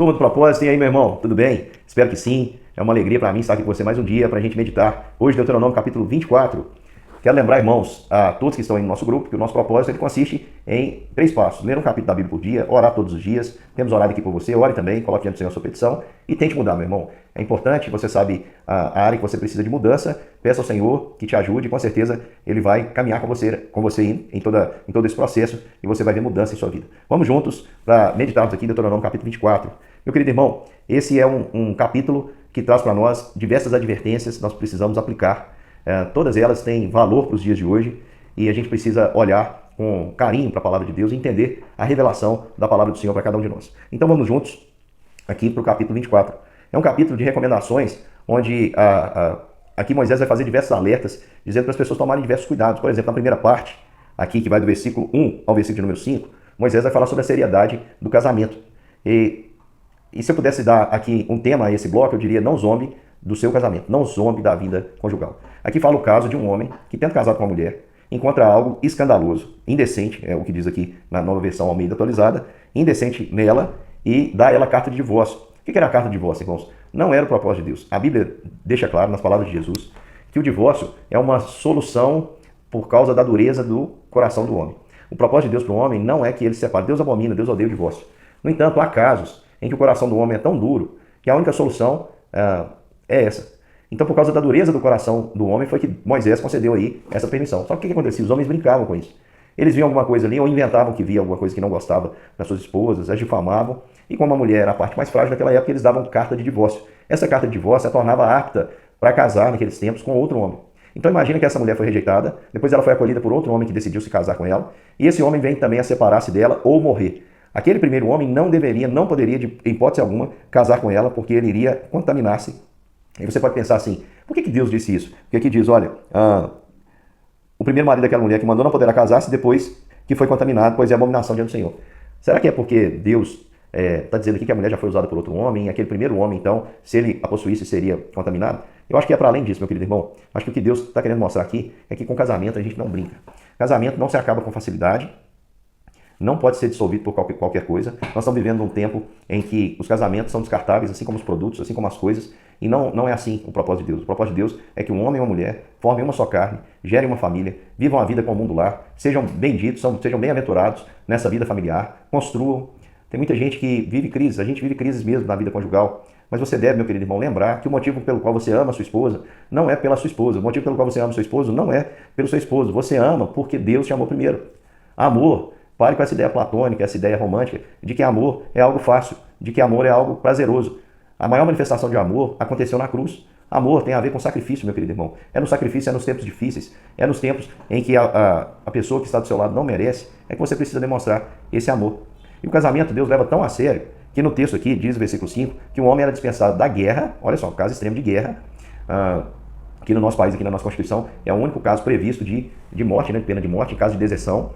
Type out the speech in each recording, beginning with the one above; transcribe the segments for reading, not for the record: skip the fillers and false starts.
Turma do Propósito, e aí, meu irmão? Tudo bem? Espero que sim. É uma alegria para mim estar aqui com você mais um dia para a gente meditar. Hoje, Deuteronômio capítulo 24. Quero lembrar, irmãos, a todos que estão aí no nosso grupo, que o nosso propósito ele consiste em 3 passos. Ler um capítulo da Bíblia por dia, orar todos os dias. Temos orado aqui por você, ore também, coloque diante do Senhor a sua petição e tente mudar, meu irmão. É importante, você sabe a área que você precisa de mudança, peça ao Senhor que te ajude e com certeza Ele vai caminhar com você em todo esse processo e você vai ver mudança em sua vida. Vamos juntos para meditarmos aqui em Deuteronômio capítulo 24. Meu querido irmão, esse é um capítulo que traz para nós diversas advertências que nós precisamos aplicar. Todas elas têm valor para os dias de hoje e a gente precisa olhar com carinho para a palavra de Deus e entender a revelação da palavra do Senhor para cada um de nós. Então vamos juntos aqui para o capítulo 24. É um capítulo de recomendações onde aqui Moisés vai fazer diversos alertas, dizendo para as pessoas tomarem diversos cuidados. Por exemplo, na primeira parte, aqui que vai do versículo 1 ao versículo de número 5, Moisés vai falar sobre a seriedade do casamento. E se eu pudesse dar aqui um tema a esse bloco, eu diria: não zombe do seu casamento, não zombe da vida conjugal. Aqui fala o caso de um homem que, tendo casado com uma mulher, encontra algo escandaloso, indecente, é o que diz aqui na nova versão Almeida atualizada, indecente nela e dá a ela a carta de divórcio. O que era a carta de divórcio, irmãos? Não era o propósito de Deus. A Bíblia deixa claro, nas palavras de Jesus, que o divórcio é uma solução por causa da dureza do coração do homem. O propósito de Deus para o homem não é que ele se separe. Deus abomina, Deus odeia o divórcio. No entanto, há casos em que o coração do homem é tão duro que a única solução é essa. Então, por causa da dureza do coração do homem, foi que Moisés concedeu aí essa permissão. Só que o que acontecia? Os homens brincavam com isso. Eles viam alguma coisa ali, ou inventavam que via alguma coisa que não gostava das suas esposas, as difamavam, e como a mulher era a parte mais frágil daquela época, eles davam carta de divórcio. Essa carta de divórcio a tornava apta para casar naqueles tempos com outro homem. Então imagina que essa mulher foi rejeitada, depois ela foi acolhida por outro homem que decidiu se casar com ela, e esse homem vem também a separar-se dela ou morrer. Aquele primeiro homem não poderia, de hipótese alguma, casar com ela, porque ele iria contaminar-se. E você pode pensar assim: por que Deus disse isso? Porque aqui diz, olha, o primeiro marido daquela mulher que mandou não poderá casar-se depois que foi contaminado, pois é abominação diante do Senhor. Será que é porque Deus está dizendo aqui que a mulher já foi usada por outro homem, e aquele primeiro homem, então, se ele a possuísse, seria contaminado? Eu acho que é para além disso, meu querido irmão. Acho que o que Deus está querendo mostrar aqui é que com casamento a gente não brinca. Casamento não se acaba com facilidade, não pode ser dissolvido por qualquer coisa. Nós estamos vivendo um tempo em que os casamentos são descartáveis, assim como os produtos, assim como as coisas, e não é assim o propósito de Deus. O propósito de Deus é que um homem e uma mulher formem uma só carne, gerem uma família, vivam a vida comum do lar, sejam benditos, sejam bem-aventurados nessa vida familiar, construam. Tem muita gente que vive crises, a gente vive crises mesmo na vida conjugal, mas você deve, meu querido irmão, lembrar que o motivo pelo qual você ama a sua esposa não é pela sua esposa, o motivo pelo qual você ama o seu esposo não é pelo seu esposo, você ama porque Deus te amou primeiro. Amor. Pare com essa ideia platônica, essa ideia romântica, de que amor é algo fácil, de que amor é algo prazeroso. A maior manifestação de amor aconteceu na cruz. Amor tem a ver com sacrifício, meu querido irmão. É no sacrifício, é nos tempos difíceis, é nos tempos em que a pessoa que está do seu lado não merece, é que você precisa demonstrar esse amor. E o casamento Deus leva tão a sério, que no texto aqui, diz o versículo 5, que o homem era dispensado da guerra, olha só, um caso extremo de guerra, aqui no nosso país, aqui na nossa Constituição, é o único caso previsto de morte, né, de pena de morte, em caso de deserção,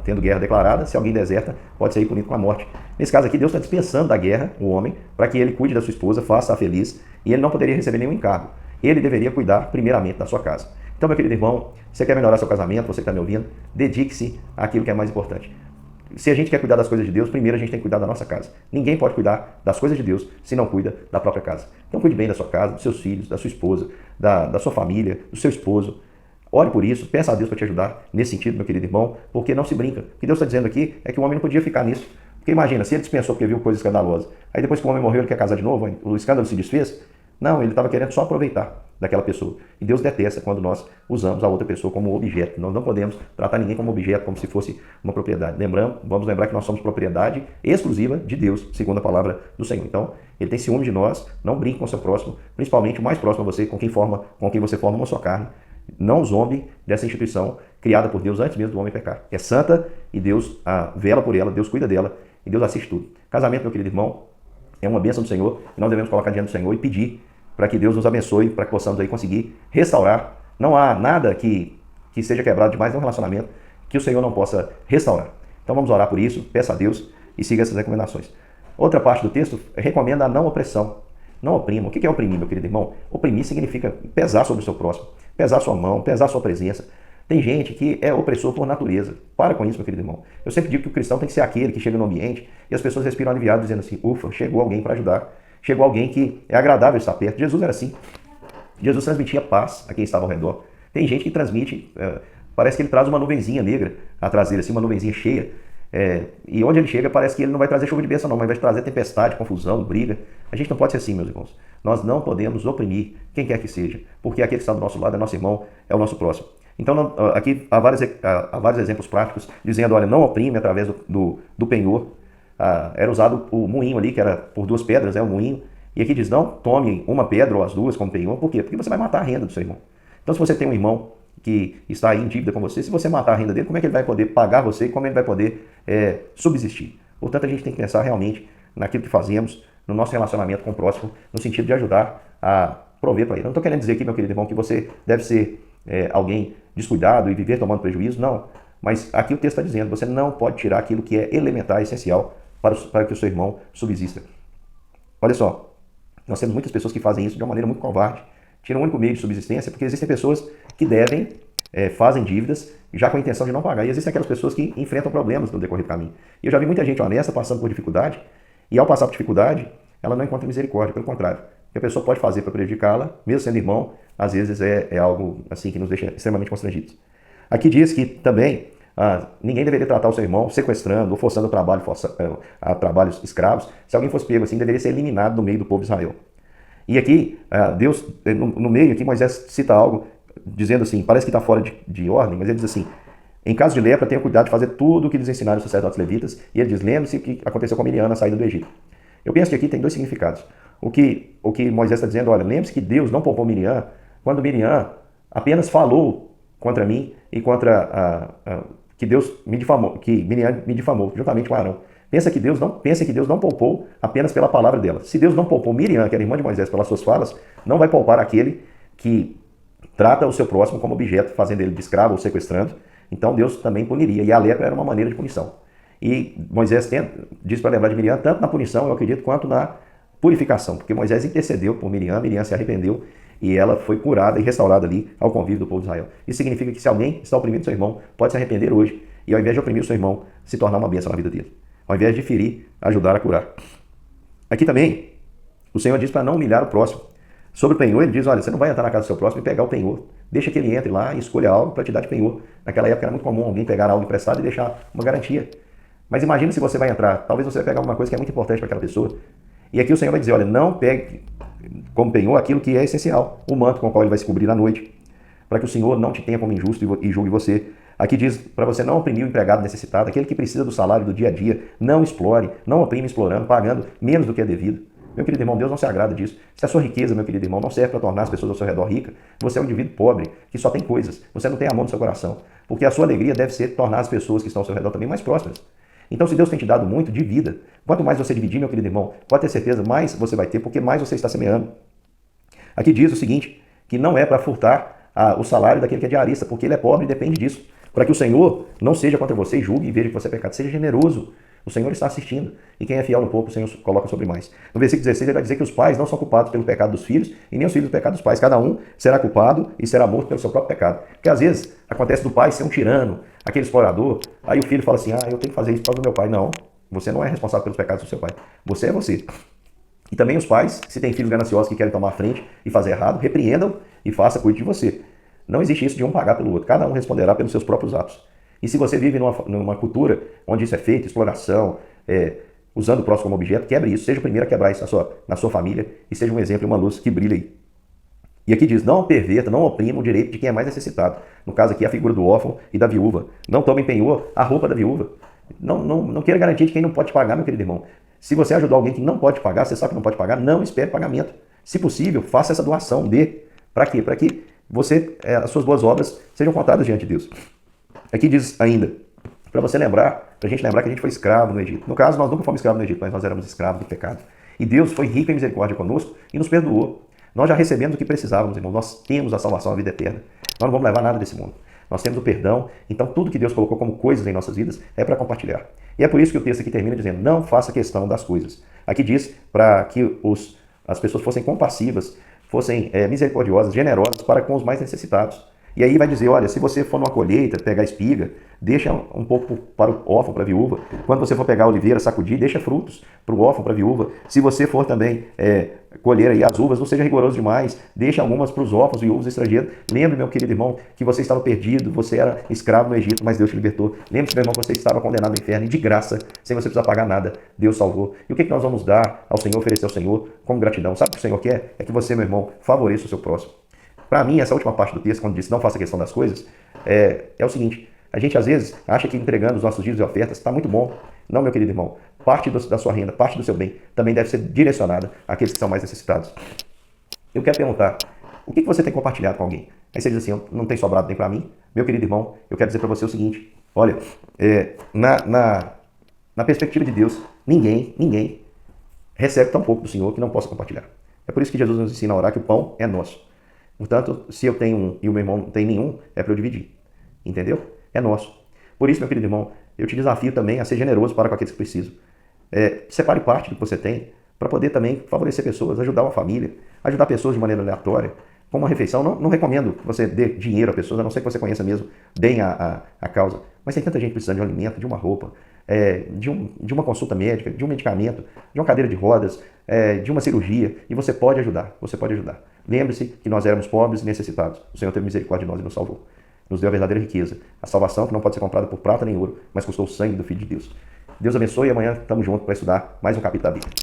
tendo guerra declarada, se alguém deserta, pode ser punido com a morte. Nesse caso aqui, Deus está dispensando da guerra o homem, para que ele cuide da sua esposa, faça-a feliz, e ele não poderia receber nenhum encargo. Ele deveria cuidar primeiramente da sua casa. Então, meu querido irmão, você quer melhorar seu casamento, você que está me ouvindo, dedique-se àquilo que é mais importante. Se a gente quer cuidar das coisas de Deus, primeiro a gente tem que cuidar da nossa casa. Ninguém pode cuidar das coisas de Deus se não cuida da própria casa. Então cuide bem da sua casa, dos seus filhos, da sua esposa, da sua família, do seu esposo. Ore por isso, peça a Deus para te ajudar nesse sentido, meu querido irmão, porque não se brinca. O que Deus está dizendo aqui é que o homem não podia ficar nisso. Porque imagina, se ele dispensou porque viu coisa escandalosa, aí depois que o homem morreu ele quer casar de novo, o escândalo se desfez? Não, ele estava querendo só aproveitar daquela pessoa. E Deus detesta quando nós usamos a outra pessoa como objeto. Nós não podemos tratar ninguém como objeto, como se fosse uma propriedade. Vamos lembrar que nós somos propriedade exclusiva de Deus, segundo a palavra do Senhor. Então, Ele tem ciúme de nós, não brinque com o seu próximo, principalmente o mais próximo a você, com quem você forma uma só carne. Não zombe dessa instituição criada por Deus antes mesmo do homem pecar. É santa e Deus vela por ela, Deus cuida dela e Deus assiste tudo. Casamento, meu querido irmão, é uma bênção do Senhor e nós devemos colocar diante do Senhor e pedir para que Deus nos abençoe, para que possamos aí conseguir restaurar. Não há nada que seja quebrado demais no relacionamento que o Senhor não possa restaurar. Então vamos orar por isso, peça a Deus e siga essas recomendações. Outra parte do texto recomenda a não opressão. Não oprima. O que é oprimir, meu querido irmão? Oprimir significa pesar sobre o seu próximo, pesar sua mão, pesar sua presença. Tem gente que é opressor por natureza. Para com isso, meu querido irmão. Eu sempre digo que o cristão tem que ser aquele que chega no ambiente e as pessoas respiram aliviado, dizendo assim, ufa, chegou alguém para ajudar. Chegou alguém que é agradável estar perto. Jesus era assim. Jesus transmitia paz a quem estava ao redor. Tem gente que transmite, parece que ele traz uma nuvenzinha negra atrás dele, assim, uma nuvenzinha cheia. E onde ele chega, parece que ele não vai trazer chuva de bênção, não, mas vai trazer tempestade, confusão, briga. A gente não pode ser assim, meus irmãos. Nós não podemos oprimir quem quer que seja, porque aquele que está do nosso lado é nosso irmão, é o nosso próximo. Então, aqui há vários exemplos práticos dizendo, olha, não oprime através do penhor. Era usado o moinho ali, que era por 2 pedras, o moinho. E aqui diz, não tome uma pedra ou as 2 como penhor. Por quê? Porque você vai matar a renda do seu irmão. Então, se você tem um irmão que está aí em dívida com você, se você matar a renda dele, como é que ele vai poder pagar você e como ele vai poder subsistir? Portanto, a gente tem que pensar realmente naquilo que fazemos, no nosso relacionamento com o próximo, no sentido de ajudar a prover para ele. Eu não estou querendo dizer aqui, meu querido irmão, que você deve ser alguém descuidado e viver tomando prejuízo, não. Mas aqui o texto está dizendo, você não pode tirar aquilo que é elementar, essencial para que o seu irmão subsista. Olha só, nós temos muitas pessoas que fazem isso de uma maneira muito covarde. Tiram o único meio de subsistência, porque existem pessoas que devem, fazem dívidas, já com a intenção de não pagar. E existem aquelas pessoas que enfrentam problemas no decorrer do caminho. E eu já vi muita gente honesta passando por dificuldade, e ao passar por dificuldade, ela não encontra misericórdia, pelo contrário. O que a pessoa pode fazer para prejudicá-la, mesmo sendo irmão, às vezes é algo assim que nos deixa extremamente constrangidos. Aqui diz que também ninguém deveria tratar o seu irmão sequestrando ou forçando o trabalho a trabalhos escravos. Se alguém fosse pego assim, deveria ser eliminado do meio do povo de Israel. E aqui, Deus, no meio aqui, Moisés cita algo dizendo assim, parece que está fora de ordem, mas ele diz assim, em caso de lepra, tenha cuidado de fazer tudo o que lhes ensinaram os sacerdotes levitas. E ele diz, lembre-se o que aconteceu com Miriam na saída do Egito. Eu penso que aqui tem 2 significados. O que Moisés está dizendo, olha, lembre-se que Deus não poupou Miriam quando Miriam apenas falou contra mim e contra que Deus me difamou, que Miriam me difamou, juntamente com Arão. Pensa que Deus não poupou apenas pela palavra dela. Se Deus não poupou Miriam, que era irmã de Moisés, pelas suas falas, não vai poupar aquele que trata o seu próximo como objeto, fazendo ele de escravo ou sequestrando. Então Deus também puniria. E a lepra era uma maneira de punição. E Moisés diz para lembrar de Miriam, tanto na punição, eu acredito, quanto na purificação. Porque Moisés intercedeu por Miriam, Miriam se arrependeu e ela foi curada e restaurada ali ao convívio do povo de Israel. Isso significa que se alguém está oprimindo seu irmão, pode se arrepender hoje e ao invés de oprimir o seu irmão, se tornar uma bênção na vida dele. Ao invés de ferir, ajudar a curar. Aqui também, o Senhor diz para não humilhar o próximo. Sobre o penhor, ele diz, olha, você não vai entrar na casa do seu próximo e pegar o penhor. Deixa que ele entre lá e escolha algo para te dar de penhor. Naquela época era muito comum alguém pegar algo emprestado e deixar uma garantia. Mas imagine se você vai entrar, talvez você vai pegar alguma coisa que é muito importante para aquela pessoa. E aqui o Senhor vai dizer, olha, não pegue como penhor aquilo que é essencial, o manto com o qual ele vai se cobrir à noite, para que o Senhor não te tenha como injusto e julgue você. Aqui diz para você não oprimir o empregado necessitado, aquele que precisa do salário do dia a dia, não explore, não oprime explorando, pagando menos do que é devido. Meu querido irmão, Deus não se agrada disso. Se a sua riqueza, meu querido irmão, não serve para tornar as pessoas ao seu redor ricas, você é um indivíduo pobre, que só tem coisas, você não tem amor no seu coração, porque a sua alegria deve ser tornar as pessoas que estão ao seu redor também mais prósperas. Então, se Deus tem te dado muito, divida. Quanto mais você dividir, meu querido irmão, pode ter certeza, mais você vai ter, porque mais você está semeando. Aqui diz o seguinte, que não é para furtar o salário daquele que é diarista, porque ele é pobre e depende disso. Para que o Senhor não seja contra você e julgue e veja que você é pecado, seja generoso. O Senhor está assistindo. E quem é fiel no pouco, o Senhor coloca sobre mais. No versículo 16, ele vai dizer que os pais não são culpados pelo pecado dos filhos e nem os filhos pelo pecado dos pais. Cada um será culpado e será morto pelo seu próprio pecado. Porque às vezes acontece do pai ser um tirano, aquele explorador, aí o filho fala assim, eu tenho que fazer isso por causa do meu pai. Não, você não é responsável pelos pecados do seu pai. Você é você. E também os pais, se têm filhos gananciosos que querem tomar a frente e fazer errado, repreendam e faça, cuide de você. Não existe isso de um pagar pelo outro. Cada um responderá pelos seus próprios atos. E se você vive numa cultura onde isso é feito, exploração, usando o próximo como objeto, quebre isso. Seja o primeiro a quebrar isso na sua família e seja um exemplo e uma luz que brilha aí. E aqui diz, não perverta, não oprima o direito de quem é mais necessitado. No caso aqui, a figura do órfão e da viúva. Não tome em penhor a roupa da viúva. Não queira garantia de quem não pode pagar, meu querido irmão. Se você ajudar alguém que não pode pagar, você sabe que não pode pagar, não espere pagamento. Se possível, faça essa doação, dê. Para quê? Para que as suas boas obras sejam contadas diante de Deus. Aqui diz ainda, para você lembrar, para a gente lembrar que a gente foi escravo no Egito. No caso, nós nunca fomos escravos no Egito, mas nós éramos escravos do pecado. E Deus foi rico em misericórdia conosco e nos perdoou. Nós já recebemos o que precisávamos, irmão. Nós temos a salvação, a vida eterna. Nós não vamos levar nada desse mundo. Nós temos o perdão. Então, tudo que Deus colocou como coisas em nossas vidas é para compartilhar. E é por isso que o texto aqui termina dizendo, não faça questão das coisas. Aqui diz para que as pessoas fossem compassivas, fossem misericordiosas, generosas para com os mais necessitados. E aí vai dizer, olha, se você for numa colheita, pegar espiga, deixa um pouco para o órfão, para a viúva. Quando você for pegar a oliveira, sacudir, deixa frutos para o órfão, para a viúva. Se você for também colher aí as uvas, não seja rigoroso demais, deixa algumas para os órfãos, viúvos, estrangeiros. Lembre, meu querido irmão, que você estava perdido, você era escravo no Egito, mas Deus te libertou. Lembre-se, meu irmão, que você estava condenado ao inferno e de graça, sem você precisar pagar nada, Deus salvou. E o que nós vamos dar ao Senhor, oferecer ao Senhor como gratidão? Sabe o que o Senhor quer? É que você, meu irmão, favoreça o seu próximo. Para mim, essa última parte do texto, quando diz não faça questão das coisas, é o seguinte: a gente às vezes acha que entregando os nossos dízimos e ofertas está muito bom. Não, meu querido irmão, parte da sua renda, parte do seu bem, também deve ser direcionada àqueles que são mais necessitados. Eu quero perguntar, o que você tem compartilhado com alguém? Aí você diz assim, não tem sobrado nem para mim? Meu querido irmão, eu quero dizer para você o seguinte: olha, na perspectiva de Deus, ninguém recebe tão pouco do Senhor que não possa compartilhar. É por isso que Jesus nos ensina a orar que o pão é nosso. Portanto, se eu tenho um e o meu irmão não tem nenhum, é para eu dividir. Entendeu? É nosso. Por isso, meu querido irmão, eu te desafio também a ser generoso para com aqueles que precisam. Separe parte do que você tem para poder também favorecer pessoas, ajudar uma família, ajudar pessoas de maneira aleatória. Com uma refeição, não recomendo que você dê dinheiro a pessoas, a não ser que você conheça mesmo bem a causa. Mas tem tanta gente precisando de um alimento, de uma roupa, de uma consulta médica, de um medicamento, de uma cadeira de rodas, de uma cirurgia, e você pode ajudar, você pode ajudar. Lembre-se que nós éramos pobres e necessitados. O Senhor teve misericórdia de nós e nos salvou. Nos deu a verdadeira riqueza, a salvação que não pode ser comprada por prata nem ouro, mas custou o sangue do Filho de Deus. Deus abençoe e amanhã estamos juntos para estudar mais um capítulo da Bíblia.